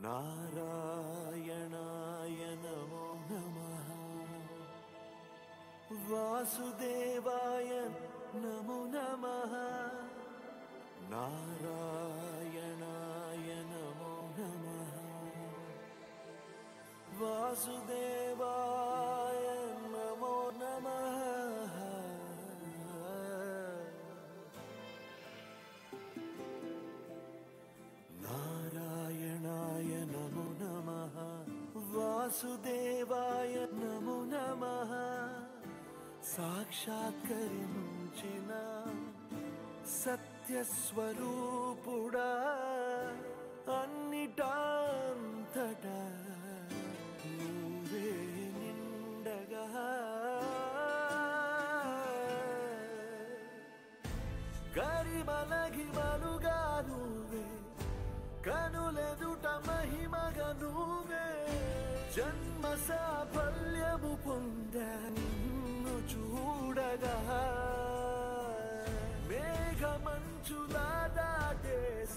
నారాయణాయ నమో నమః వాసుదేవాయ నమో నమః నారాయణాయ నమో నమః వాసుదేవాయ నమో నమః నారాయణాయ నమో నమః వాసుదేవాయ నమో నమః సాక్షాత్కరించిన సత్యస్వరూపుడా అన్నిటాంతటా నువ్వే నిండగా గరిమలగిమలుగా నువ్వే కనులెదుట మహిమగా నువ్వే జన్మ సాఫల్యము పొందా నిన్ను చూడగా మేఘమంచులా దాటేస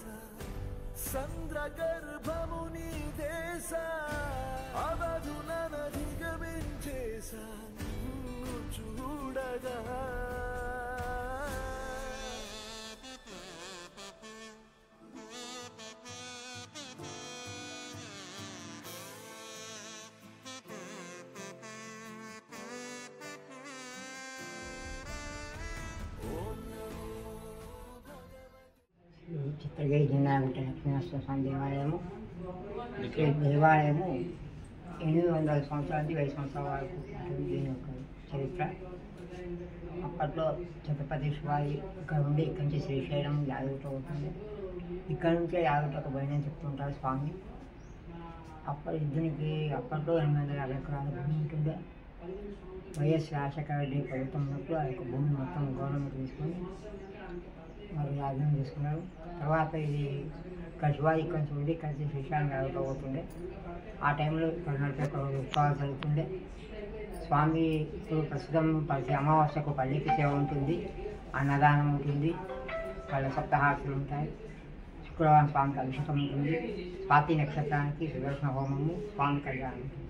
సంద్ర గర్భము నీ దేశ అవధులనధిగమించేసా నిన్ను చూడగా చిత్రగిరి జిల్లా లక్ష్మీనరసింహ స్వామి దేవాలయము. ఈ దేవాలయము 800 సంవత్సరాల నుంచి 1000 సంవత్సరాల వరకు ఉంటుంది. దీని యొక్క చరిత్ర అప్పట్లో ఛత్రపతి శివాజీ ఇక్కడ ఉండి ఇక్కడి నుంచి శ్రీశైలం యాదగిరిగుట్ట అవుతుంది. ఇక్కడ నుంచే యాదగిరిగుట్టకు పోయిందని చెప్తుంటారు స్వామి. అప్పట్లో 850 ఎకరాల భూమి ఉంటుండే. వైఎస్ రాజశేఖర రెడ్డి ప్రభుత్వం ఉన్నప్పుడు ఆ యొక్క భూమి మొత్తం గవర్నమెంట్ తీసుకొని మరి ఆగ్రహం చేసుకున్నారు. తర్వాత ఇది శివాజీ కొంచెం ఉండి కలిసి శ్రీశైలం యాదగిరిగుట్ట పోతుండే. ఆ టైంలో ఇక్కడ నడిపే ఉత్సవాలు జరుగుతుండే. స్వామి ఇప్పుడు ప్రస్తుతం ప్రతి అమావాస్యకు పల్లికి సేవ ఉంటుంది, అన్నదానం ఉంటుంది, వాళ్ళ సప్తహారతులు ఉంటాయి. శుక్రవారం స్వామికి అభిషేకం ఉంటుంది. స్వాతి నక్షత్రానికి సుదర్శన హోమము, స్వామి కళ్యాణం ఉంటుంది.